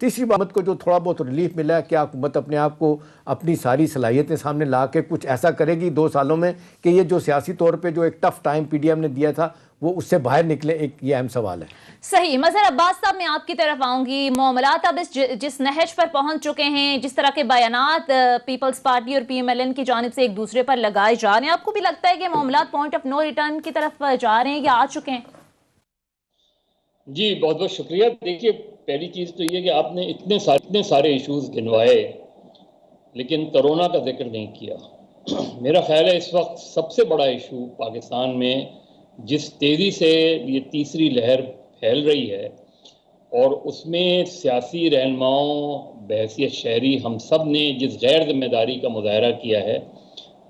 تیسری بات کو جو تھوڑا بہت ریلیف ملا ہے، کیا حکومت اپنے آپ کو اپنی ساری صلاحیتیں سامنے لا کے کچھ ایسا کرے گی 2 سالوں میں کہ یہ جو سیاسی طور پہ جو ایک tough time P D M نے دیا تھا وہ اس سے باہر نکلے؟ ایک یہ اہم سوال ہے. صحیح. مظہر عباس صاحب میں آپ کی طرف آؤں گی. معاملات اب جس نہج پر پہنچ چکے ہیں، جس طرح کے بیانات پیپلز پارٹی اور پی ایم ایل این کی جانب سے ایک دوسرے پر لگائے جا رہے ہیں، آپ کو بھی لگتا ہے کہ معاملات پوائنٹ آف نو ریٹرن کی طرف جا رہے ہیں یا آ چکے ہیں؟ جی بہت بہت شکریہ. دیکھیے پہلی چیز تو یہ کہ آپ نے اتنے سارے ایشوز گنوائے لیکن کرونا کا ذکر نہیں کیا. میرا خیال ہے اس وقت سب سے بڑا ایشو پاکستان میں جس تیزی سے یہ تیسری لہر پھیل رہی ہے اور اس میں سیاسی رہنماؤں بحیثیت شہری ہم سب نے جس غیر ذمہ داری کا مظاہرہ کیا ہے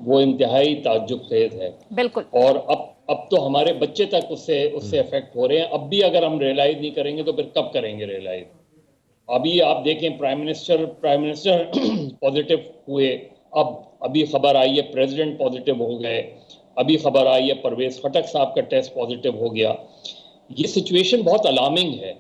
وہ انتہائی تعجب خیز ہے. بالکل. اور اب تو ہمارے بچے تک اس سے افیکٹ ہو رہے ہیں. اب بھی اگر ہم ریئلائز نہیں کریں گے تو پھر کب کریں گے ریئلائز؟ ابھی آپ دیکھیں پرائم منسٹر پازیٹیو ہوئے، ابھی خبر آئی ہے پریزیڈنٹ پازیٹیو ہو گئے، ابھی خبر آئی ہے پرویز خٹک صاحب کا ٹیسٹ پازیٹیو ہو گیا. یہ سچویشن بہت الارمنگ ہے.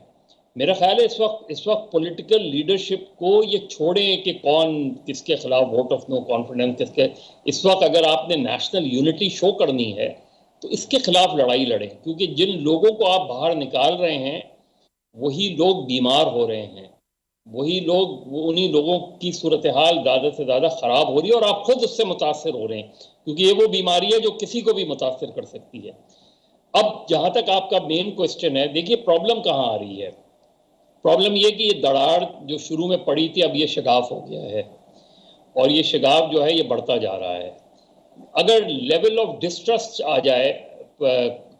میرا خیال ہے اس وقت پولیٹیکل لیڈرشپ کو یہ چھوڑیں کہ کون کس کے خلاف ووٹ آف نو کانفیڈنس کس کے. اس وقت اگر آپ نے نیشنل یونٹی شو کرنی ہے تو اس کے خلاف لڑائی لڑیں، کیونکہ جن لوگوں کو آپ باہر نکال رہے ہیں وہی لوگ بیمار ہو رہے ہیں، انہی لوگوں کی صورتحال زیادہ سے زیادہ خراب ہو رہی ہے اور آپ خود اس سے متاثر ہو رہے ہیں، کیونکہ یہ وہ بیماری ہے جو کسی کو بھی متاثر کر سکتی ہے. اب جہاں تک آپ کا مین کوسچن ہے، دیکھیے پرابلم کہاں آ رہی ہے. پرابلم یہ کہ یہ دراڑ جو شروع میں پڑی تھی اب یہ شگاف ہو گیا ہے اور یہ شگاف جو ہے یہ بڑھتا جا رہا ہے. اگر لیول آف ڈسٹرسٹ آ جائے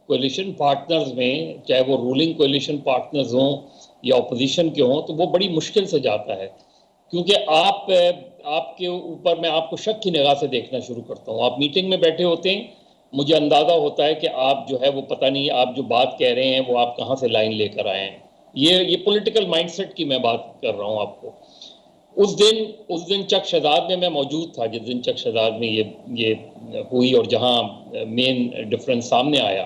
کولیشن پارٹنرز میں، چاہے وہ رولنگ کولیشن پارٹنرز ہوں یا اپوزیشن کے ہوں، تو وہ بڑی مشکل سے جاتا ہے، کیونکہ آپ کے اوپر میں آپ کو شک کی نگاہ سے دیکھنا شروع کرتا ہوں. آپ میٹنگ میں بیٹھے ہوتے ہیں، مجھے اندازہ ہوتا ہے کہ آپ جو ہے وہ پتہ نہیں آپ جو بات کہہ رہے ہیں وہ آپ کہاں سے لائن لے کر آئے ہیں. یہ پولیٹیکل مائنڈ سیٹ کی میں بات کر رہا ہوں آپ کو. اس دن چک شہزاد میں موجود تھا جس دن چک شہزاد میں یہ ہوئی اور جہاں مین ڈفرنس سامنے آیا.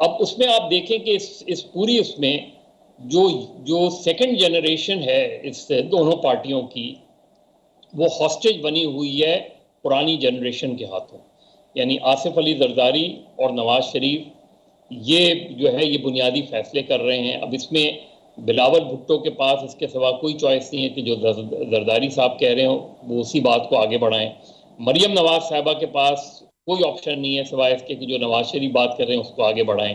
اب اس میں آپ دیکھیں کہ اس پوری اس میں جو سیکنڈ جنریشن ہے اس دونوں پارٹیوں کی، وہ ہاسٹیج بنی ہوئی ہے پرانی جنریشن کے ہاتھوں. یعنی آصف علی زرداری اور نواز شریف یہ جو ہے یہ بنیادی فیصلے کر رہے ہیں. اب اس میں بلاول بھٹو کے پاس اس کے سوا کوئی چوائس نہیں ہے کہ جو زرداری صاحب کہہ رہے ہوں وہ اسی بات کو آگے بڑھائیں. مریم نواز صاحبہ کے پاس کوئی آپشن نہیں ہے سوائے اس کے کہ جو نواز شریف بات کر رہے ہیں اس کو آگے بڑھائیں.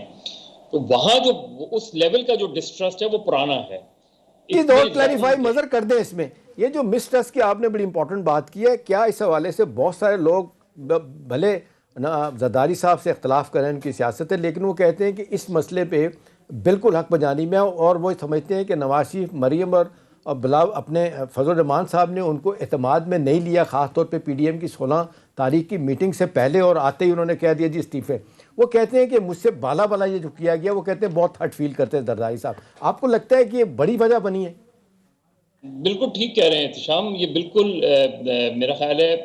تو وہاں جو اس لیول کا جو ڈسٹرسٹ ہے وہ پرانا ہے. ایک اور کلیریفائی مظہر کر دیں اس میں، یہ جو مسٹرسٹ کی آپ نے بڑی امپورٹنٹ بات کی ہے، کیا اس حوالے سے بہت سارے لوگ بھلے زرداری صاحب سے اختلاف کریں ان کی سیاست ہے، لیکن وہ کہتے ہیں کہ اس مسئلے پہ بالکل حق بجانب میں، اور وہ سمجھتے ہیں کہ نواز شریف، مریم اور بلاول اپنے فضل الرحمان صاحب نے ان کو اعتماد میں نہیں لیا، خاص طور پہ پی ڈی ایم کی 16 تاریخ کی میٹنگ سے پہلے، اور آتے ہی انہوں نے کہہ دیا جی استعفے. وہ کہتے ہیں کہ مجھ سے بالا یہ جو کیا گیا، وہ کہتے ہیں بہت ہرٹ فیل کرتے ہیں زرداری صاحب. آپ کو لگتا ہے کہ یہ بڑی وجہ بنی ہے؟ بالکل ٹھیک کہہ رہے ہیں احتشام. یہ بالکل میرا خیال ہے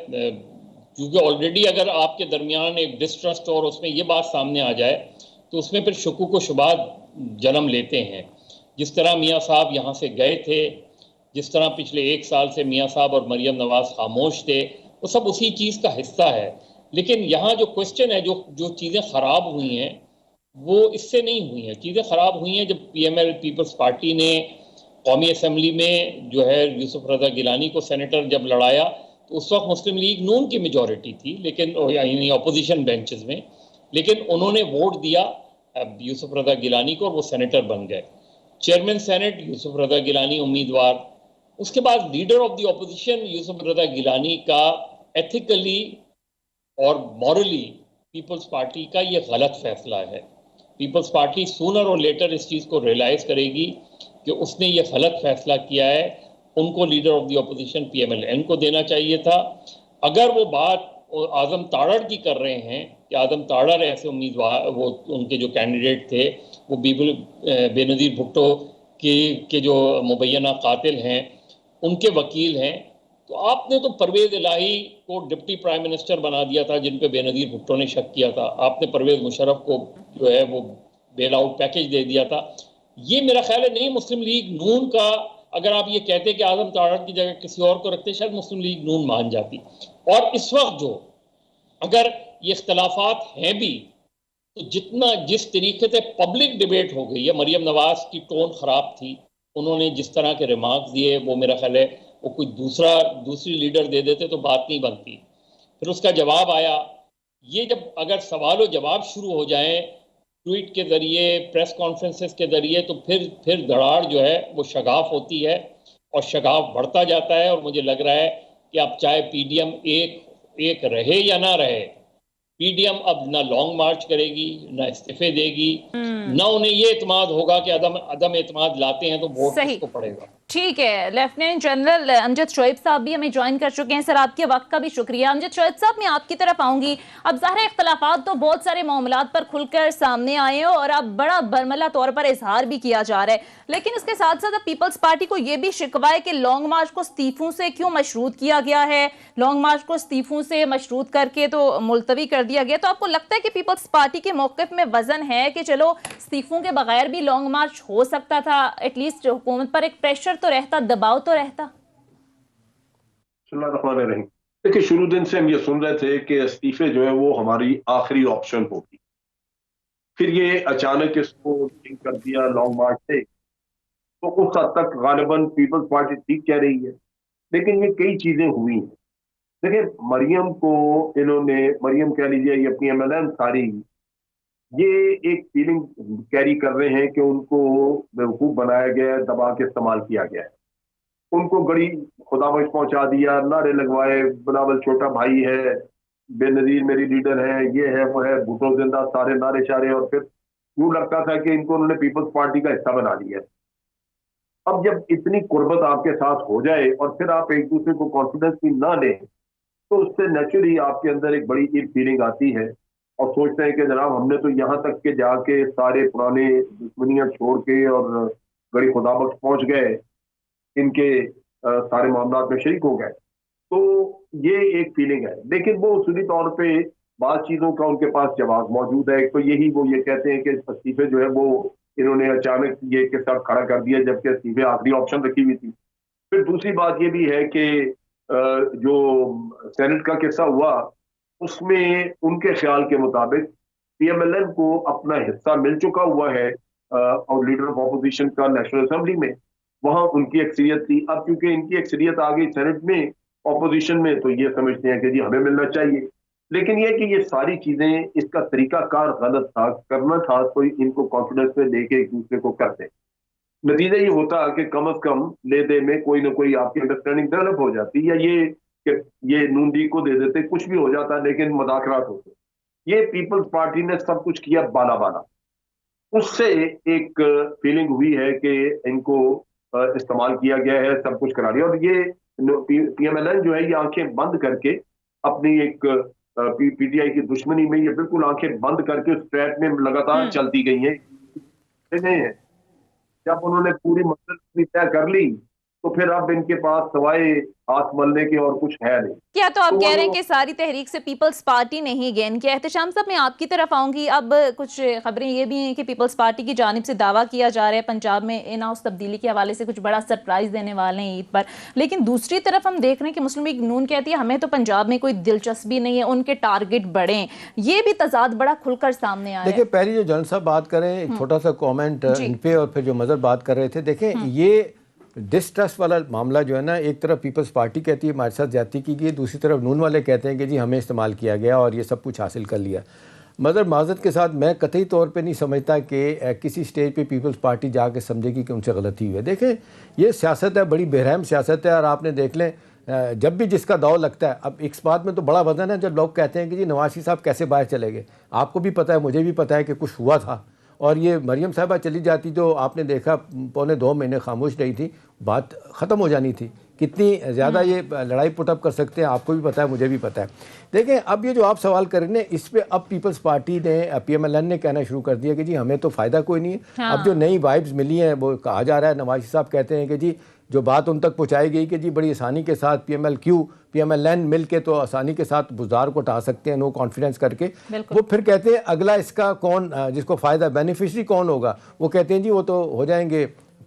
کیونکہ آلریڈی اگر آپ کے درمیان ایک ڈسٹرسٹ اور اس میں یہ بات سامنے آ جائے تو اس میں پھر شکوک و شبہات جنم لیتے ہیں. جس طرح میاں صاحب یہاں سے گئے تھے، جس طرح پچھلے 1 سال سے میاں صاحب اور مریم نواز خاموش تھے، وہ سب اسی چیز کا حصہ ہے. لیکن یہاں جو کوسچن ہے، جو چیزیں خراب ہوئی ہیں وہ اس سے نہیں ہوئی ہیں. چیزیں خراب ہوئی ہیں جب P M L Peoples Party نے قومی اسمبلی میں جو ہے یوسف رضا گیلانی کو سینیٹر جب لڑایا تو اس وقت مسلم لیگ نون کی میجورٹی تھی، لیکن یعنی اپوزیشن بینچز میں، لیکن انہوں نے ووٹ دیا یوسف رضا گیلانی کو اور وہ سینیٹر بن گئے. چیئرمین سینٹ یوسف رضا گیلانی امیدوار. اس کے بعد لیڈر آف دی اپوزیشن یوسف رضا گیلانی کا ایتھیکلی اور مورلی پیپلز پارٹی کا یہ غلط فیصلہ ہے. پیپلز پارٹی سونر اور لیٹر اس چیز کو ریئلائز کرے گی کہ اس نے یہ غلط فیصلہ کیا ہے. ان کو leader of the opposition P M L N کو دینا چاہیے تھا. اگر وہ بات اعظم تاڑڑ کی کر رہے ہیں کہ اعظم تاڑڑ ایسے امیدوار، وہ ان کے جو کینڈیڈیٹ تھے وہ بے نظیر بھٹو کے جو مبینہ قاتل ہیں ان کے وکیل ہیں، تو آپ نے تو پرویز الہی کو ڈپٹی پرائم منسٹر بنا دیا تھا جن پہ بے نظیر بھٹو نے شک کیا تھا. آپ نے پرویز مشرف کو جو ہے وہ بیل آؤٹ پیکج دے دیا تھا. یہ میرا خیال ہے نہیں مسلم لیگ نون کا اگر آپ یہ کہتے کہ اعظم تارڑ کی جگہ کسی اور کو رکھتے شاید مسلم لیگ نون مان جاتی. اور اس وقت جو اگر یہ اختلافات ہیں بھی تو جس طریقے سے پبلک ڈیبیٹ ہو گئی ہے، مریم نواز کی ٹون خراب تھی، انہوں نے جس طرح کے ریمارکس دیے وہ میرا خیال ہے وہ کوئی دوسری لیڈر دے دیتے تو بات نہیں بنتی. پھر اس کا جواب آیا. یہ جب اگر سوال و جواب شروع ہو جائیں ٹویٹ کے ذریعے، پریس کانفرنسز کے ذریعے، تو پھر دھڑاڑ جو ہے وہ شگاف ہوتی ہے اور شگاف بڑھتا جاتا ہے. اور مجھے لگ رہا ہے کہ اب چاہے پی ڈی ایم ایک رہے یا نہ رہے، پی ڈی ایم اب نہ لانگ مارچ کرے گی، نہ استعفے دے گی، نہ انہیں یہ اعتماد ہوگا کہ عدم اعتماد لاتے ہیں تو ووٹ کس کو پڑے گا. ٹھیک ہے، لیفٹیننٹ جنرل امجد شعیب صاحب بھی ہمیں جوائن کر چکے ہیں. سر آپ کے وقت کا بھی شکریہ. امجد شعیب صاحب میں آپ کی طرف آؤں گی. اب ظاہر اختلافات تو بہت سارے معاملات پر کھل کر سامنے آئے ہیں اور اب بڑا برملا طور پر اظہار بھی کیا جا رہا ہے، لیکن اس کے ساتھ ساتھ اب پیپلز پارٹی کو یہ بھی شکوہ ہے کہ لانگ مارچ کو استعفوں سے کیوں مشروط کیا گیا ہے، لانگ مارچ کو استعفوں سے مشروط کر کے تو ملتوی کر دیا گیا. تو آپ کو لگتا ہے کہ پیپلز پارٹی کے موقف میں وزن ہے کہ چلو استعفوں کے بغیر بھی لانگ مارچ ہو سکتا تھا، ایٹ لیسٹ حکومت پر ایک پریشر تو رہتا، دباؤ تو رہتا؟ بسم اللہ الرحمن الرحیم. دیکھیں، شروع دن سے ہم یہ سن رہے تھے کہ استعفے جو ہے وہ ہماری آخری آپشن ہوگی. پھر یہ اچانک اس کو لنک کر دیا لانگ مارچ سے، تو اس حد تک غالباً پیپلز پارٹی ٹھیک کہہ رہی ہے. لیکن یہ کئی چیزیں ہوئی ہیں. دیکھیں، مریم کو انہوں نے، مریم کہہ لیجیے یہ اپنی ایم ایل این ساری، یہ ایک فیلنگ کیری کر رہے ہیں کہ ان کو بیوقوف بنایا گیا ہے، دبا کے استعمال کیا گیا ہے. ان کو گڑی خدا بخش پہنچا دیا، نعرے لگوائے، بلاول چھوٹا بھائی ہے، بے نظیر میری لیڈر ہے، یہ ہے وہ ہے، بھٹو زندہ، سارے نعرے شارے. اور پھر یوں لگتا تھا کہ ان کو انہوں نے پیپلز پارٹی کا حصہ بنا لیا ہے. اب جب اتنی قربت آپ کے ساتھ ہو جائے اور پھر آپ ایک دوسرے کو کانفیڈنس بھی نہ لیں تو اس سے نیچرلی آپ کے اندر ایک بڑی فیلنگ آتی ہے اور سوچتے ہیں کہ جناب ہم نے تو یہاں تک کہ جا کے سارے پرانے دشمنیاں چھوڑ کے اور گڑی خدا بخش پہنچ گئے، ان کے سارے معاملات میں شریک ہو گئے. تو یہ ایک فیلنگ ہے. لیکن وہ اصولی طور پہ بعض چیزوں کا ان کے پاس جواب موجود ہے. ایک تو یہی، وہ یہ کہتے ہیں کہ استعفے جو ہے وہ انہوں نے اچانک یہ کے ساتھ کھڑا کر دیا جبکہ استعفے آخری آپشن رکھی ہوئی تھی. پھر دوسری بات یہ بھی ہے کہ جو سینٹ کا قصہ ہوا اس میں ان کے خیال کے مطابق پی ایم ایل این کو اپنا حصہ مل چکا ہوا ہے اور لیڈر آف اپوزیشن کا نیشنل اسمبلی میں وہاں ان کی اکثریت تھی. اب کیونکہ ان کی اکثریت آ گئی سینٹ میں، اپوزیشن میں، تو یہ سمجھتے ہیں کہ جی ہمیں ملنا چاہیے. لیکن یہ کہ یہ ساری چیزیں، اس کا طریقہ کار غلط تھا، کرنا تھا تو ان کو کانفیڈنس میں دے کے ایک دوسرے کو کرتے. نتیجہ یہ ہوتا کہ کم از کم لے دے میں کوئی نہ کوئی آپ کی انڈرسٹینڈنگ ڈیولپ ہو جاتی، یا یہ کہ یہ نون لیگ کو دے دیتے، کچھ بھی ہو جاتا لیکن مذاکرات ہوتے. یہ پیپلز پارٹی نے سب کچھ کیا بالا بالا. اس سے ایک فیلنگ ہوئی ہے کہ ان کو استعمال کیا گیا ہے، سب کچھ کرا لیا. اور یہ پی ایم ایل این جو ہے یہ آنکھیں بند کر کے اپنی ایک پی ٹی آئی کی دشمنی میں یہ بالکل آنکھیں بند کر کے اس ٹریک میں لگاتار چلتی گئی ہیں. جب انہوں نے پوری منزل طے کر لی تو پھر اب ان کے پاس سوائے ہاتھ ملنے کے اور کچھ ہے نہیں. کیا تو آپ کہہ رہے ہیں کہ ساری تحریک سے پیپلز پارٹی نہیں گین کیا؟ احتشام صاحب میں آپ کی طرف آؤں گی. اب کچھ خبریں یہ بھی ہیں کہ پیپلز پارٹی کی جانب سے دعویٰ کیا جا رہا ہے پنجاب میں ان ہاؤس تبدیلی کے حوالے سے کچھ بڑا سرپرائز دینے والے ہیں عید پر. لیکن دوسری طرف ہم دیکھ رہے ہیں کہ مسلم لیگ نون کہتی ہے ہمیں تو پنجاب میں کوئی دلچسپی نہیں ہے، ان کے ٹارگٹ بڑے ہیں. یہ بھی تضاد بڑا کھل کر سامنے آیا ہے. دیکھیں، پہلی جو جنرل صاحب بات کریں ایک چھوٹا سا کومنٹ ان پہ، اور پھر جو مظہر بات کر رہے تھے. دیکھیں، یہ ڈسٹرسٹ والا معاملہ جو ہے نا، ایک طرف پیپلز پارٹی کہتی ہے ہمارے ساتھ زیادتی کی گئی، دوسری طرف نون والے کہتے ہیں کہ جی ہمیں استعمال کیا گیا اور یہ سب کچھ حاصل کر لیا. مگر معذرت کے ساتھ میں قطعی طور پہ نہیں سمجھتا کہ کسی سٹیج پہ پیپلز پارٹی جا کے سمجھے گی کہ ان سے غلطی ہوئی ہے. دیکھیں، یہ سیاست ہے، بڑی بہرحم سیاست ہے. اور آپ نے دیکھ لیں جب بھی جس کا داؤ لگتا ہے، اب ایک بات میں تو بڑا وزن ہے جب لوگ کہتے ہیں کہ جی نواز شریف صاحب کیسے باہر چلے گئے. آپ کو بھی پتہ ہے، مجھے بھی پتہ ہے کہ کچھ ہوا تھا. اور یہ مریم صاحبہ چلی جاتی جو آپ نے دیکھا 1.25 مہینے خاموش رہی تھی، بات ختم ہو جانی تھی. کتنی زیادہ یہ لڑائی پٹ اپ کر سکتے ہیں آپ کو بھی پتہ ہے، مجھے بھی پتہ ہے. دیکھیں، اب یہ جو آپ سوال کر رہے ہیں اس پہ اب پیپلز پارٹی نے، پی ایم ایل این نے کہنا شروع کر دیا کہ جی ہمیں تو فائدہ کوئی نہیں ہے. اب جو نئی وائبز ملی ہیں وہ کہا جا رہا ہے، نواز شریف صاحب کہتے ہیں کہ جی جو بات ان تک پہنچائی گئی کہ جی بڑی آسانی کے ساتھ پی ایم ایل این مل کے تو آسانی کے ساتھ بزدار کو اٹھا سکتے ہیں نو کانفیڈنس کر کے. وہ پھر کہتے ہیں اگلا اس کا کون، جس کو فائدہ بینیفیشری کون ہوگا، وہ کہتے ہیں جی وہ تو ہو جائیں گے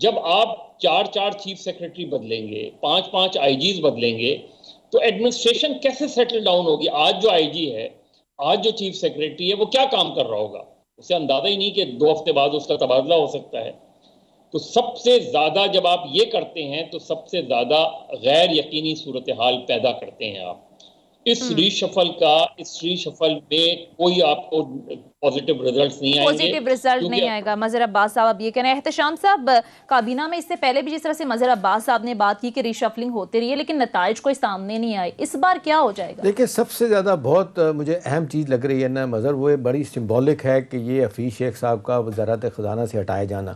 جب آپ 4 چیف سیکرٹری بدلیں گے، 5 آئی جیز بدلیں گے، تو ایڈمنسٹریشن کیسے سیٹل ڈاؤن ہوگی؟ آج جو آئی جی ہے، آج جو چیف سیکرٹری ہے، وہ کیا کام کر رہا ہوگا؟ اسے اندازہ ہی نہیں کہ 2 ہفتے بعد اس کا تبادلہ ہو سکتا ہے. تو سب سے زیادہ جب آپ یہ کرتے ہیں تو سب سے زیادہ غیر یقینی صورتحال پیدا کرتے ہیں آپ. اس ری شفل میں کوئی آپ کو پازیٹیو ریزلٹس نہیں آئیں گے. پازیٹیو رزلٹ نہیں آئے گا. مظہر عباس صاحب اب یہ کہنا ہے. احتشام صاحب، کابینہ میں اس سے پہلے بھی جس طرح سے مظہر عباس صاحب نے بات کی کہ ری شفلنگ ہوتی رہی ہے لیکن نتائج کوئی سامنے نہیں آئے، اس بار کیا ہو جائے گا؟ دیکھیں، سب سے زیادہ بہت مجھے اہم چیز لگ رہی ہے نا مظہر، وہ بڑی سمبولک ہے کہ یہ حفیظ شیخ صاحب کا وزارت خزانہ سے ہٹائے جانا.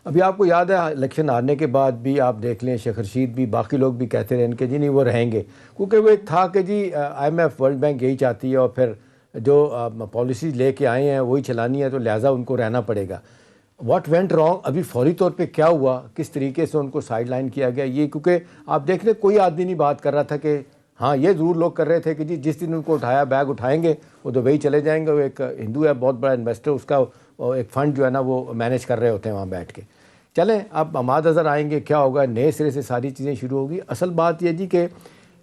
ابھی آپ کو یاد ہے الیکشن ہارنے کے بعد بھی آپ دیکھ لیں، شیخ رشید بھی، باقی لوگ بھی کہتے رہے کہ جی نہیں وہ رہیں گے، کیونکہ وہ ایک تھا کہ جی I M F, World Bank یہی چاہتی ہے اور پھر جو پالیسیز لے کے آئے ہیں وہی چلانی ہے، تو لہٰذا ان کو رہنا پڑے گا. واٹ وینٹ رانگ، ابھی فوری طور پہ کیا ہوا، کس طریقے سے ان کو سائڈ لائن کیا گیا، یہ کیونکہ آپ دیکھ لیں کوئی آدمی نہیں بات کر رہا تھا کہ ہاں یہ ضرور لوگ کر رہے تھے کہ جی جس دن ان کو اٹھایا بیگ اٹھائیں گے وہ دبئی چلے جائیں گے. وہ ایک ہندو ہے بہت بڑا انویسٹر، اس کا ایک فنڈ جو ہے نا وہ مینیج کر رہے ہوتے ہیں وہاں بیٹھ کے. چلیں اب عماد اظہر آئیں گے، کیا ہوگا، نئے سرے سے ساری چیزیں شروع ہوگی. اصل بات یہ جی کہ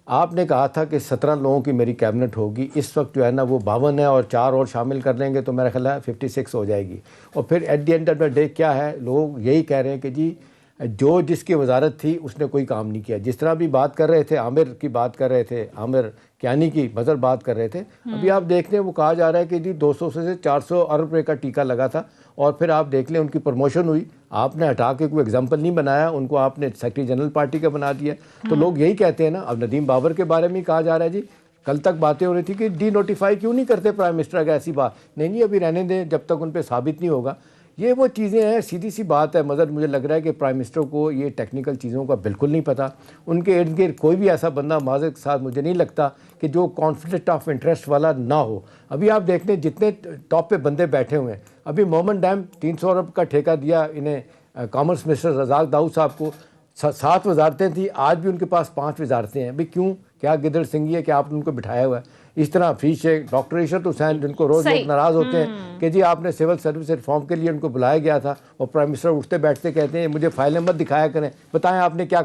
آپ نے کہا تھا کہ 17 لوگوں کی میری کیبنٹ ہوگی، اس وقت جو ہے نا وہ 52 ہے اور 4 اور شامل کر لیں گے تو میرا خیال ہے 56 ہو جائے گی. اور پھر at the end of the day کیا ہے، لوگ یہی کہہ رہے ہیں کہ جی جو جس کی وزارت تھی اس نے کوئی کام نہیں کیا. جس طرح بھی بات کر رہے تھے، عامر کی بات کر رہے تھے، عامر کیانی کی مظہر بات کر رہے تھے، ابھی آپ دیکھ لیں وہ کہا جا رہا ہے کہ جی 200 سے 400 ارب روپے کا ٹیکہ لگا تھا اور پھر آپ دیکھ لیں ان کی پروموشن ہوئی. آپ نے ہٹا کے کوئی ایگزامپل نہیں بنایا، ان کو آپ نے سیکرٹری جنرل پارٹی کا بنا دیا. تو لوگ یہی کہتے ہیں نا. اب ندیم بابر کے بارے میں کہا جا رہا ہے جی، کل تک باتیں ہو رہی تھی کہ ڈی نوٹیفائی کیوں نہیں کرتے پرائم منسٹر کا، ایسی بات نہیں ابھی رہنے دیں جب تک ان پہ ثابت نہیں ہوگا. یہ وہ چیزیں ہیں، سیدھی سی بات ہے مظہر. مجھے لگ رہا ہے کہ پرائم منسٹر کو یہ ٹیکنیکل چیزوں کا بالکل نہیں پتہ. ان کے ارد گرد کوئی بھی ایسا بندہ معذرت کے ساتھ مجھے نہیں لگتا کہ جو کانفلکٹ آف انٹرسٹ والا نہ ہو. ابھی آپ دیکھ لیں جتنے ٹاپ پہ بندے بیٹھے ہوئے ہیں، ابھی مومن ڈیم 300 ارب کا ٹھیکہ دیا انہیں کامرس منسٹر رزاق داؤد صاحب کو. 7 وزارتیں تھیں، آج بھی ان کے پاس 5 وزارتیں ہیں. بھئی کیوں؟ کیا گدڑ سنگھی ہے کہ آپ نے ان کو بٹھایا ہوا ہے؟ اس طرح حفیظ شیخ، ڈاکٹر عشرت حسین جن کو روز لوگ ناراض ہوتے ہیں کہ جی آپ نے سول سروس ریفارم کے لیے ان کو بلایا گیا تھا اور پرائم منسٹر اٹھتے بیٹھتے کہتے ہیں مجھے فائلیں مت دکھایا کریں، بتائیں آپ نے کیا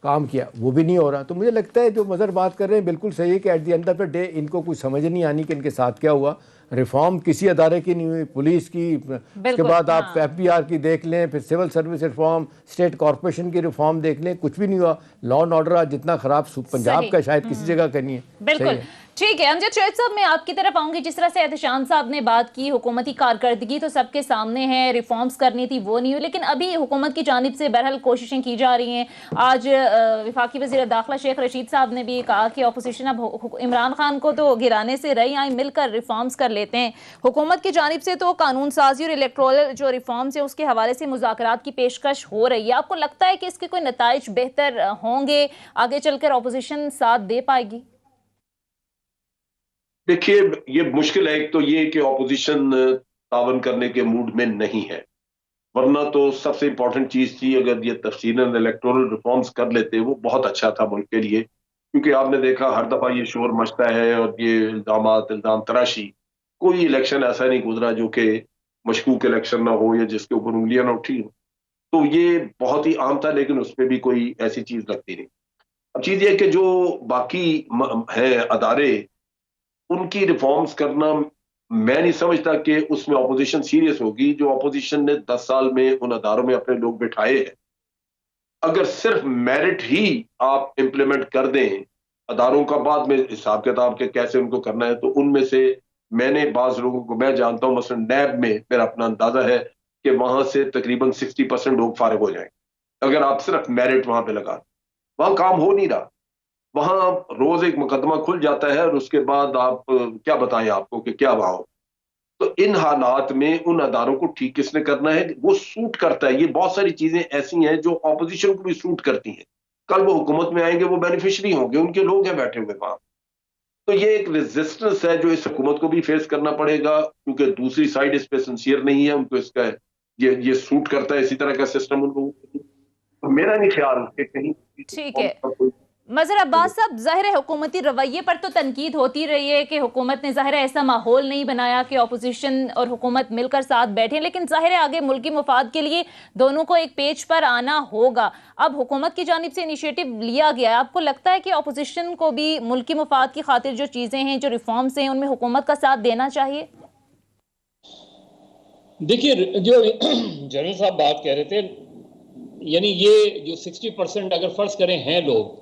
کام کیا، وہ بھی نہیں ہو رہا. تو مجھے لگتا ہے جو مظہر بات کر رہے ہیں بالکل صحیح ہے کہ at the end of the day ان کو کوئی سمجھ نہیں آنی کہ ان کے ساتھ کیا ہوا. ریفارم کسی ادارے کی نہیں ہوئی، پولیس کی، اس کے بعد آپ ایف بی آر کی دیکھ لیں، پھر civil service reform, state corporation کی ریفارم دیکھ لیں، کچھ بھی نہیں ہوا. لا اینڈ آرڈر جتنا خراب پنجاب کا شاید کسی جگہ کا نہیں ہے. بالکل ٹھیک ہے. امجد شعیب صاحب میں آپ کی طرف آؤں گی. جس طرح سے احتشام صاحب نے بات کی، حکومتی کارکردگی تو سب کے سامنے ہے، ریفارمز کرنی تھی وہ نہیں ہوئی، لیکن ابھی حکومت کی جانب سے بہرحال کوششیں کی جا رہی ہیں. آج وفاقی وزیر داخلہ شیخ رشید صاحب نے بھی کہا کہ اپوزیشن اب عمران خان کو تو گرانے سے رہی آئیں، مل کر ریفارمز کر لیتے ہیں. حکومت کی جانب سے تو قانون سازی اور الیکٹورل جو ریفارمز ہیں اس کے حوالے سے مذاکرات کی پیشکش ہو رہی ہے. آپ کو لگتا ہے کہ اس کے کوئی نتائج بہتر ہوں گے، آگے چل کر اپوزیشن ساتھ دے پائے گی؟ دیکھیے یہ مشکل ہے. ایک تو یہ کہ اپوزیشن تعاون کرنے کے موڈ میں نہیں ہے، ورنہ تو سب سے امپورٹنٹ چیز تھی اگر یہ تفصیلاً الیکٹورل ریفارمز کر لیتے وہ بہت اچھا تھا ملک کے لیے. کیونکہ آپ نے دیکھا ہر دفعہ یہ شور مچتا ہے اور یہ الزام تراشی، کوئی الیکشن ایسا نہیں گزرا جو کہ مشکوک الیکشن نہ ہو یا جس کے اوپر انگلیاں نہ اٹھی ہو. تو یہ بہت ہی عام تھا، لیکن اس پہ بھی کوئی ایسی چیز لگتی نہیں. اب چیز یہ کہ جو باقی ہیں ادارے، ان کی ریفارمز کرنا میں نہیں سمجھتا کہ اس میں اپوزیشن سیریس ہوگی. جو اپوزیشن نے 10 سال میں ان اداروں میں اپنے لوگ بٹھائے ہیں، اگر صرف میرٹ ہی آپ امپلیمنٹ کر دیں اداروں کا، بعد میں حساب کتاب کے کیسے ان کو کرنا ہے، تو ان میں سے میں نے بعض لوگوں کو میں جانتا ہوں، مثلا نیب میں میرا اپنا اندازہ ہے کہ وہاں سے تقریباً 60% لوگ فارغ ہو جائیں اگر آپ صرف میرٹ وہاں پہ لگا. وہاں کام ہو نہیں رہا. وہاں روز ایک مقدمہ کھل جاتا ہے اور اس کے بعد آپ کیا بتائیں آپ کو کہ کیا وہاں ہو. تو ان حالات میں ان اداروں کو ٹھیک کس نے کرنا ہے؟ وہ سوٹ کرتا ہے. یہ بہت ساری چیزیں ایسی ہیں جو اپوزیشن کو بھی سوٹ کرتی ہیں. کل وہ حکومت میں آئیں گے، وہ بینیفیشری ہوں گے، ان کے لوگ ہیں بیٹھے ہوئے وہاں. تو یہ ایک ریزسٹنس ہے جو اس حکومت کو بھی فیس کرنا پڑے گا، کیونکہ دوسری سائڈ اس پہ سنسیئر نہیں ہے. ان کو اس کا یہ سوٹ کرتا ہے اسی طرح کا سسٹم ان کو. میرا نہیں خیال کہ کہیں ٹھیک ہے. مظہر عباس صاحب، ظاہر ہے حکومتی رویے پر تو تنقید ہوتی رہی ہے کہ حکومت نے ظاہر ہے ایسا ماحول نہیں بنایا کہ اپوزیشن اور حکومت مل کر ساتھ بیٹھیں، لیکن ظاہر ہے آگے ملکی مفاد کے لیے دونوں کو ایک پیج پر آنا ہوگا۔ اب حکومت کی جانب سے انیشیٹو لیا گیا ہے، آپ کو لگتا ہے کہ اپوزیشن کو بھی ملکی مفاد کی خاطر جو چیزیں ہیں، جو ریفارمز ہیں، ان میں حکومت کا ساتھ دینا چاہیے؟ دیکھیے، جو جنرل صاحب بات کہہ رہے تھے، یعنی یہ جو 60% اگر فرض کریں ہیں لوگ،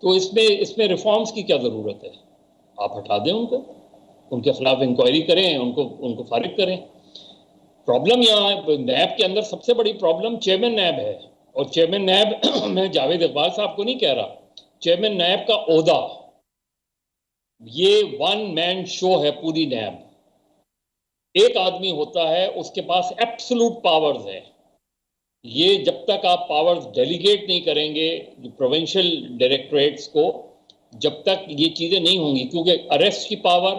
تو اس میں ریفارمز کی کیا ضرورت ہے؟ آپ ہٹا دیں ان کو، ان کے خلاف انکوائری کریں، ان کو فارغ کریں۔ پرابلم یہاں نیب کے اندر سب سے بڑی پرابلم چیئرمین نیب ہے، اور چیئرمین نیب میں جاوید اقبال صاحب کو نہیں کہہ رہا، چیئرمین نیب کا عہدہ یہ ون مین شو ہے، پوری نیب ایک آدمی ہوتا ہے، اس کے پاس ایبسولوٹ پاورز ہیں۔ یہ جب تک آپ پاورز ڈیلیگیٹ نہیں کریں گے پروونشل ڈائریکٹریٹس کو، جب تک یہ چیزیں نہیں ہوں گی، کیونکہ اریسٹ کی پاور،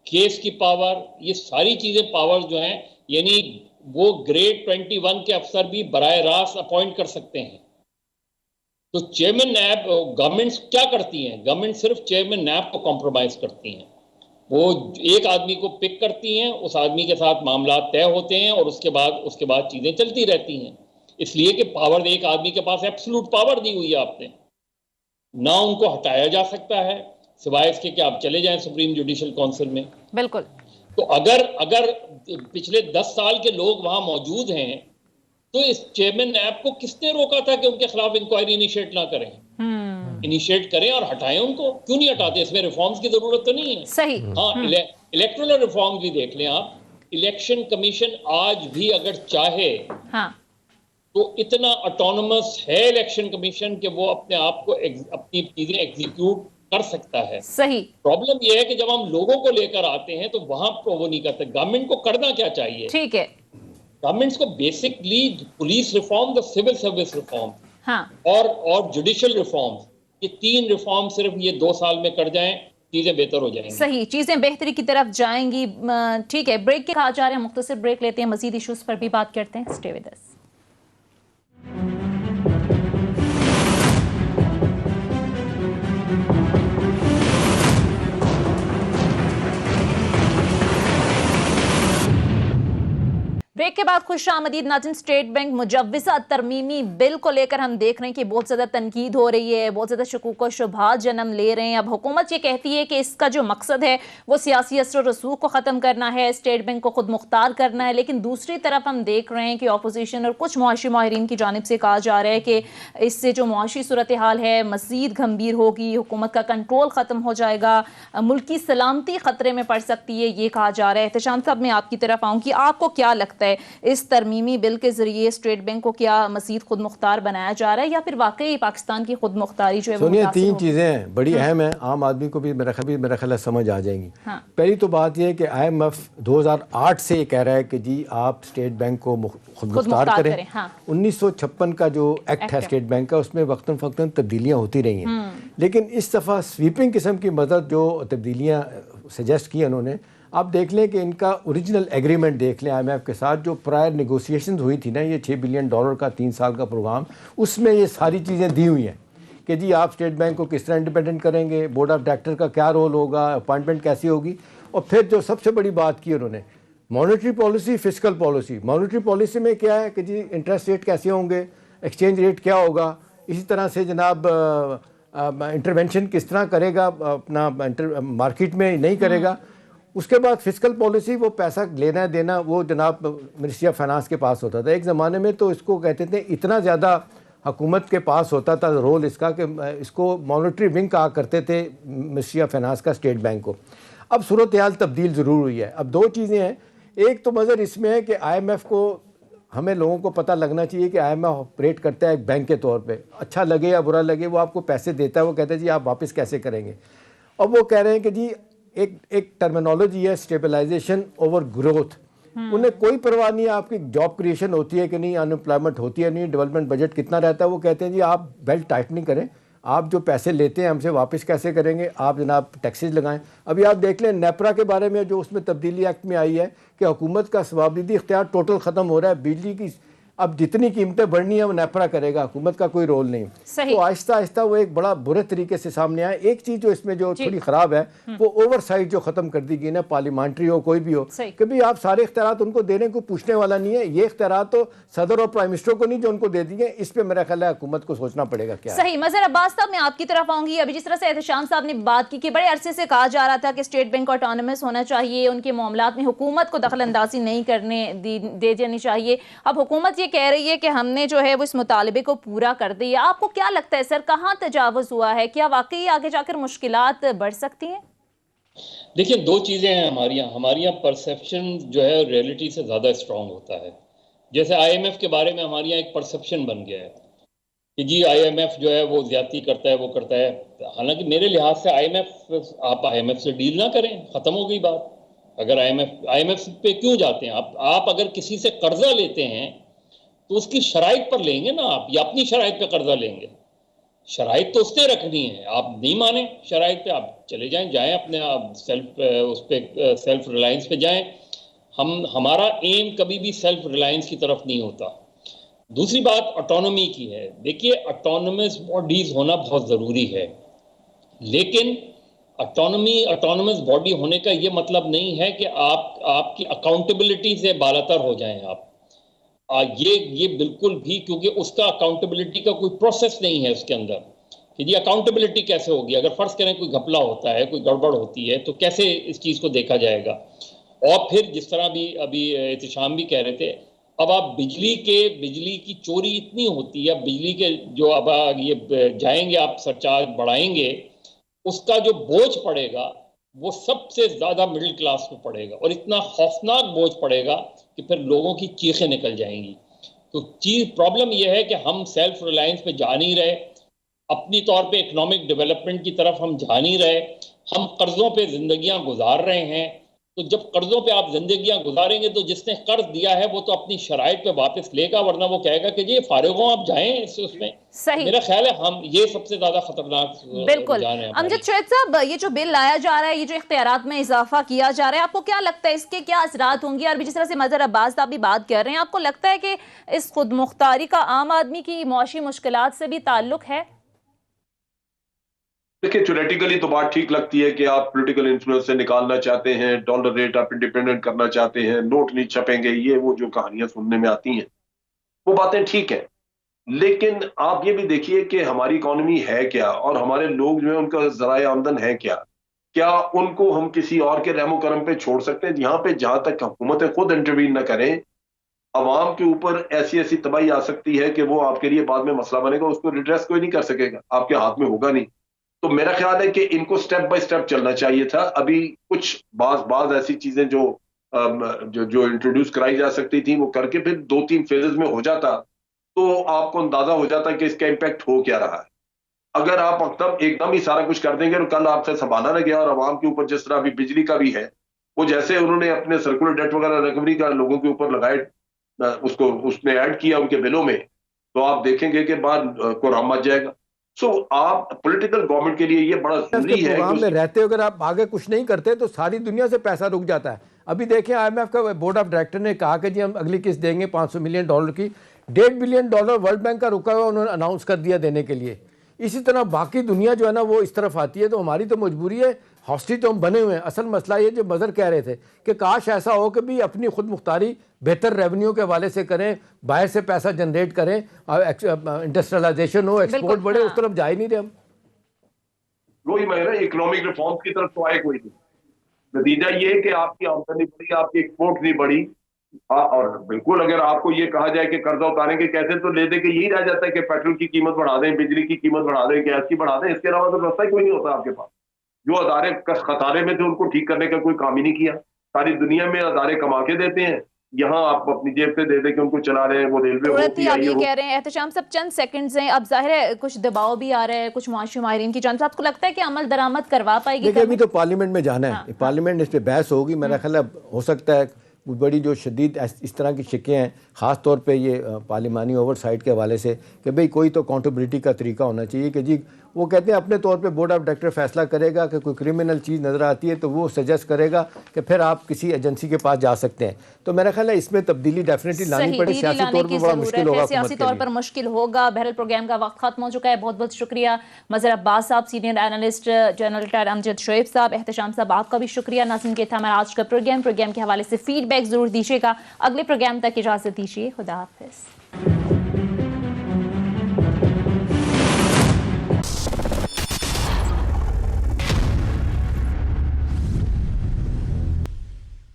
کیس کی پاور، یہ ساری چیزیں پاور جو ہیں، یعنی وہ گریڈ 21 کے افسر بھی براہ راست اپوائنٹ کر سکتے ہیں۔ تو چیئرمین نیب، گورنمنٹس کیا کرتی ہیں؟ گورنمنٹ صرف چیئرمین نیب کو کمپرومائز کرتی ہیں، وہ ایک آدمی کو پک کرتی ہیں، اس آدمی کے ساتھ معاملات طے ہوتے ہیں، اور اس کے بعد چیزیں چلتی رہتی ہیں، اس لیے کہ پاور ایک آدمی کے پاس ایبسولوٹ پاور دی ہوئی ہے آپ نے، نہ ان کو ہٹایا جا سکتا ہے سوائے اس کے کہ آپ چلے جائیں سپریم جوڈیشل کونسل میں۔ بالکل۔ تو اگر پچھلے 10 سال کے لوگ وہاں موجود ہیں، تو اس چیئرمین نیب کو کس نے روکا تھا کہ ان کے خلاف انکوائری انیشیٹ نہ کریں؟ انیشیٹ کریں اور ہٹائیں ان کو، کیوں نہیں ہٹاتے؟ اس میں ریفارمز کی ضرورت تو نہیں ہے۔ صحیح۔ ہاں، الیکٹرل ریفارم بھی دیکھ لیں آپ، الیکشن کمیشن آج بھی اگر چاہے ہاں، تو اتنا اٹونومس ہے الیکشن کمیشن کہ وہ اپنے آپ کو اپنی چیزیں ایگزیکیوٹ کر سکتا ہے۔ صحیح۔ پرابلم یہ ہے کہ جب ہم لوگوں کو لے کر آتے ہیں تو وہاں پر وہ نہیں کرتے۔ گورنمنٹ کو کرنا کیا چاہیے؟ ٹھیک ہے۔ گورنمنٹس کو بیسکلی پولیس ریفارم، دا سول سروس ریفارم ہاں، اور جوڈیشل ریفارم، یہ 3 ریفارم صرف یہ 2 سال میں کر جائیں، چیزیں بہتر ہو جائیں گی۔ صحیح، چیزیں بہتری کی طرف جائیں گی۔ ٹھیک ہے، بریک کے کہا جا رہے ہیں، مختصر بریک لیتے ہیں، مزید ایشوز پر بھی بات کرتے ہیں۔ Stay with us. بریک کے بعد خوش آمدید ناظرین۔ اسٹیٹ بینک مجوزہ ترمیمی بل کو لے کر ہم دیکھ رہے ہیں کہ بہت زیادہ تنقید ہو رہی ہے، بہت زیادہ شکوک و شبہات جنم لے رہے ہیں۔ اب حکومت یہ کہتی ہے کہ اس کا جو مقصد ہے وہ سیاسی اثر و رسوخ کو ختم کرنا ہے، اسٹیٹ بینک کو خود مختار کرنا ہے، لیکن دوسری طرف ہم دیکھ رہے ہیں کہ اپوزیشن اور کچھ معاشی ماہرین کی جانب سے کہا جا رہا ہے کہ اس سے جو معاشی صورتحال ہے مزید گھمبیر ہوگی، حکومت کا کنٹرول ختم ہو جائے گا، ملکی سلامتی خطرے میں پڑ سکتی ہے، یہ کہا جا رہا ہے۔ احتشام صاحب، میں آپ کی طرف آؤں کہ آپ کو کیا لگتا ہے اس ترمیمی بل کے ذریعے اسٹیٹ بینک کو کیا مزید خود مختار بنایا جا رہا ہے، یا پھر واقعی پاکستان کی خود مختاری جو ہے وہ سونیا، متاثر 3 ہوگی؟ چیزیں ہیں بڑی اہم ہیں، عام آدمی کو بھی میرا خیال سمجھ آ جائیں گی۔ پہلی تو بات یہ ہے کہ IMF 2008 سے یہ کہہ رہا ہے کہ جی آپ اسٹیٹ بینک کو خود مختار کریں۔ 1956 کا جو ایکٹ ہے اسٹیٹ بینک کا، اس میں وقتاً فوقتاً تبدیلیاں ہوتی رہی ہیں، لیکن اس دفعہ سویپنگ قسم کی مدد جو تبدیلیاں سجیسٹ کی انہوں نے، آپ دیکھ لیں کہ ان کا اوریجنل ایگریمنٹ دیکھ لیں IMF کے ساتھ، جو پرائر نیگوسیشنز ہوئی تھی نا، یہ $6 بلین کا 3 سال کا پروگرام، اس میں یہ ساری چیزیں دی ہوئی ہیں کہ جی آپ اسٹیٹ بینک کو کس طرح انڈیپینڈنٹ کریں گے، بورڈ آف ڈائریکٹر کا کیا رول ہوگا، اپوائنٹمنٹ کیسی ہوگی، اور پھر جو سب سے بڑی بات کی انہوں نے monetary policy, fiscal policy. Monetary policy میں کیا ہے کہ جی انٹرسٹ ریٹ کیسے ہوں گے، ایکسچینج ریٹ کیا ہوگا، اسی طرح سے جناب انٹرونشن کس طرح کرے گا اپنا مارکیٹ میں نہیں کرے گا۔ اس کے بعد فسکل پالیسی، وہ پیسہ لینا دینا وہ جناب منسٹری آف فائنانس کے پاس ہوتا تھا ایک زمانے میں، تو اس کو کہتے تھے اتنا زیادہ حکومت کے پاس ہوتا تھا رول اس کا کہ اس کو مانیٹری ونگ کہا کرتے تھے منسٹری آف فائنانس کا اسٹیٹ بینک کو۔ اب صورتحال تبدیل ضرور ہوئی ہے۔ اب 2 چیزیں ہیں، ایک تو مظہر اس میں ہے کہ IMF کو، ہمیں لوگوں کو پتہ لگنا چاہیے کہ IMF آپریٹ کرتا ہے ایک بینک کے طور پہ، اچھا لگے یا برا لگے، وہ آپ کو پیسے دیتا ہے، وہ کہتا ہے جی آپ واپس کیسے کریں گے، اور وہ کہہ رہے ہیں کہ جی ایک ٹرمینالوجی ہے اسٹیبلائزیشن اوور گروتھ، انہیں کوئی پرواہ نہیں ہے آپ کی جاب کریشن ہوتی ہے کہ نہیں، ان امپلائمنٹ ہوتی ہے نہیں، ڈیولپمنٹ بجٹ کتنا رہتا ہے، وہ کہتے ہیں جی آپ بیلٹ ٹائٹننگ کریں، آپ جو پیسے لیتے ہیں ہم سے واپس کیسے کریں گے، آپ جناب ٹیکسز لگائیں۔ ابھی آپ دیکھ لیں نیپرا کے بارے میں جو اس میں تبدیلی ایکٹ میں آئی ہے کہ حکومت کا ثوابدیدی اختیار ٹوٹل ختم ہو رہا ہے، بجلی کی اب جتنی قیمتیں بڑھنی ہیں وہ نیپرا کرے گا, حکومت کا کوئی رول نہیں. تو آہستہ آہستہ وہ ایک بڑا برے طریقے سے سامنے آیا. ایک چیز جو اس میں جو تھوڑی خراب ہے وہ اوور سائٹ جو ختم کر دی گئی نا, پارلیمانٹری ہو کوئی بھی ہو, کہ بھی آپ سارے اختیارات ان کو دینے کو پوچھنے والا نہیں ہے. یہ اختیارات تو صدر اور پرائم منسٹر کو نہیں جو ان کو دے دیے. اس پہ میرا خیال ہے حکومت کو سوچنا پڑے گا. کیا صحیح. مظہر عباس صاحب میں آپ کی طرف آؤں گی. ابھی جس طرح سے احتشام صاحب نے بات کی کہ بڑے عرصے سے کہا جا رہا تھا کہ اسٹیٹ بینک آٹونومس ہونا چاہیے, ان کے معاملات میں حکومت کو دخل اندازی نہیں کرنے دے جانی چاہیے. اب حکومت یہ کہہ رہی ہے کہ ہم نے جو ہے وہ اس مطالبے کو پورا کر دیا. آپ کو کیا لگتا ہے سر, کہاں تجاوز ہوا ہے؟ کیا واقعی آگے جا کر مشکلات بڑھ سکتی ہیں؟ دیکھیں, دو چیزیں ہیں ہماری یہاں پرسیپشن جو ہے ریئلٹی سے زیادہ اسٹرانگ ہوتا ہے. جیسے آئی ایم ایف کے بارے میں ہمارے یہاں ایک پرسیپشن بن گیا ہے کہ جی آئی ایم ایف جو ہے وہ زیادتی کرتا ہے, وہ کرتا ہے. حالانکہ میرے لحاظ سے آپ آئی ایم ایف سے ڈیل نہ کریں, ختم ہو گئی بات. اگر آئی ایم ایف پہ کیوں جاتے ہیں آپ اگر کسی سے قرضہ لیتے ہیں تو اس کی شرائط پر لیں گے نا آپ, یا اپنی شرائط پہ قرضہ لیں گے؟ شرائط تو اس نے رکھنی ہے. آپ نہیں مانیں شرائط پہ, آپ چلے جائیں اپنے سیلف ریلائنس پہ جائیں. ہمارا ایم کبھی بھی سیلف ریلائنس کی طرف نہیں ہوتا. دوسری بات آٹونومی کی ہے. دیکھیے, آٹونومس باڈیز ہونا بہت ضروری ہے, لیکن آٹونومس باڈی ہونے کا یہ مطلب نہیں ہے کہ آپ کی اکاؤنٹیبلٹی سے بالاتر ہو جائیں آپ. یہ بالکل بھی, کیونکہ اس کا اکاؤنٹیبلٹی کا کوئی پروسیس نہیں ہے اس کے اندر کہ جی اکاؤنٹیبلٹی کیسے ہوگی. اگر فرض کریں کوئی گھپلا ہوتا ہے, کوئی گڑبڑ ہوتی ہے, تو کیسے اس چیز کو دیکھا جائے گا؟ اور پھر جس طرح بھی ابھی احتشام بھی کہہ رہے تھے, اب آپ بجلی کی چوری اتنی ہوتی ہے, بجلی کے جو اب یہ جائیں گے آپ سرچارج بڑھائیں گے, اس کا جو بوجھ پڑے گا وہ سب سے زیادہ مڈل کلاس پہ پڑے گا, اور اتنا خوفناک بوجھ پڑے گا کہ پھر لوگوں کی چیخیں نکل جائیں گی. تو پرابلم یہ ہے کہ ہم سیلف ریلائنس پہ جا نہیں رہے, اپنی طور پہ اکنامک ڈیولپمنٹ کی طرف ہم جا نہیں رہے, ہم قرضوں پہ زندگیاں گزار رہے ہیں. تو جب قرضوں پہ آپ زندگیاں گزاریں گے تو جس نے قرض دیا ہے وہ تو اپنی شرائط پہ واپس لے گا, ورنہ وہ کہے گا کہ جی فارغ ہوں آپ جائیں اس میں. میرا خیال ہے یہ سب سے زیادہ خطرناک بالکل. امجد شعیب صاحب, یہ جو بل لایا جا رہا ہے, یہ جو اختیارات میں اضافہ کیا جا رہا ہے, آپ کو کیا لگتا ہے اس کے کیا اثرات ہوں گے؟ اور جس طرح سے مظہر عباس صاحب بھی بات کر رہے ہیں, آپ کو لگتا ہے کہ اس خود مختاری کا عام آدمی کی معاشی مشکلات سے بھی تعلق ہے؟ دیکھیں, تھیوریٹیکلی تو بات ٹھیک لگتی ہے کہ آپ پولیٹیکل انفلوئنس سے نکالنا چاہتے ہیں, ڈالر ریٹ آپ انڈیپینڈنٹ کرنا چاہتے ہیں, نوٹ نہیں چھپیں گے, یہ وہ جو کہانیاں سننے میں آتی ہیں وہ باتیں ٹھیک ہیں. لیکن آپ یہ بھی دیکھیے کہ ہماری اکانومی ہے کیا, اور ہمارے لوگ جو ہیں ان کا ذرائع آمدن ہے کیا. کیا ان کو ہم کسی اور کے رحم و کرم پہ چھوڑ سکتے ہیں؟ جہاں تک حکومتیں خود انٹروین نہ کریں, عوام کے اوپر ایسی تباہی آ سکتی ہے کہ وہ آپ کے لیے بعد میں مسئلہ بنے گا, اس کو ریڈریس کوئی نہیں کر سکے گا, آپ کے ہاتھ میں ہوگا نہیں. تو میرا خیال ہے کہ ان کو سٹیپ بائی سٹیپ چلنا چاہیے تھا. ابھی کچھ بعض ایسی چیزیں جو انٹروڈیوس کرائی جا سکتی تھی وہ کر کے پھر 2-3 فیزز میں ہو جاتا تو آپ کو اندازہ ہو جاتا کہ اس کا امپیکٹ ہو کیا رہا ہے. اگر آپ ایک دم ہی سارا کچھ کر دیں گے تو کل آپ سے سنبھالا نہ گیا, اور عوام کے اوپر جس طرح ابھی بجلی کا بھی ہے, وہ جیسے انہوں نے اپنے سرکولر ڈیٹ وغیرہ ریکوری کا لوگوں کے اوپر لگائے, اس میں ایڈ کیا ان کے بلوں میں, تو آپ دیکھیں گے کہ بعد کو رام مچ جائے گا. آپ پولیٹیکل گورنمنٹ کے لیے یہ بڑا ضروری ہے. پروگرام میں رہتے اگر آپ آگے کچھ نہیں کرتے تو ساری دنیا سے پیسہ رک جاتا ہے. ابھی دیکھیں آئی ایم ایف کا بورڈ آف ڈائریکٹر نے کہا کہ جی ہم اگلی قسط دیں گے $500 ملین کی, $1.5 بلین ورلڈ بینک کا رکا ہوا انہوں نے اناؤنس کر دیا دینے کے لیے. اسی طرح باقی دنیا جو ہے نا وہ اس طرف آتی ہے, تو ہماری تو مجبوری ہے, ہاسٹیج تو ہم بنے ہوئے ہیں. اصل مسئلہ یہ جو مظہر کہہ رہے تھے کہ کاش ایسا ہو کہ بھی اپنی خود مختاری بہتر ریونیو کے حوالے سے کریں, باہر سے پیسہ جنریٹ کریں, انڈسٹریلائزیشن ہو, ایکسپورٹ بڑھے, اس طرف جا ہی نہیں رہے ہم. وہی میں اکنامک ریفارمز کی طرف تو آئے کوئی نہیں. نتیجہ یہ ہے کہ آپ کی آمدنی بڑھی, آپ کی ایکسپورٹ نہیں بڑھی. اور بالکل اگر آپ کو یہ کہا جائے کہ قرضہ اتاریں گے کیسے, تو لے دے کے یہی رہ جاتا ہے کہ پیٹرول کی قیمت بڑھا دیں, بجلی کی قیمت بڑھا دیں, گیس کی بڑھا دیں. اس کے علاوہ تو راستہ ہی کوئی نہیں ہوتا آپ کے پاس. جو ادارے خطارے میں تھے ان کو ٹھیک کرنے کا کوئی کام ہی نہیں کیا. ساری دنیا میں ادارے کما کے دیتے ہیں, یہاں آپ اپنی جیب سے دے دیں کہ ان کو چلا رہے ہیں, وہ ریلوے ہو آپ یہ کہہ رہے ہیں. احتشام صاحب چند سیکنڈز ہیں, اب ظاہر ہے کچھ دباؤ بھی آ رہا ہے کچھ معاشی ماہرین کی جانب سے, آپ کو لگتا ہے کہ عمل درآمد کروا پائے گی؟ دیکھیں ابھی تو پارلیمنٹ میں جانا ہے, پارلیمنٹ اس پہ بحث ہوگی. میرا خیال ہے ہو سکتا ہے بڑی جو شدید اس طرح کی شکیں ہیں، خاص طور پہ یہ پارلیمانی اوور سائٹ کے حوالے سے کہ بھئی کوئی تو اکاؤنٹیبلٹی کا طریقہ ہونا چاہیے کہ جی وہ کہتے ہیں اپنے طور پہ بورڈ آف ڈائریکٹر فیصلہ کرے گا کہ کوئی کرمنل چیز نظر آتی ہے تو وہ سجیسٹ کرے گا کہ پھر آپ کسی ایجنسی کے پاس جا سکتے ہیں. تو میرا خیال ہے اس میں تبدیلی ڈیفینیٹلی لانی پڑے. سیاسی طور پر بڑا مشکل ہوگا، سیاسی طور پر مشکل ہوگا. بہرحال پروگرام کا وقت ختم ہو چکا ہے. بہت بہت شکریہ مظہر عباس صاحب، سینئر اینالسٹ جنرل ٹائر امجد شعیب صاحب، احتشام صاحب آپ کا بھی شکریہ. ناظرین کے تھا ہمارا آج کا پروگرام کے حوالے سے فیڈ بیک ضرور دیجیے گا. اگلے پروگرام تک اجازت دیجیے. خدا حافظ.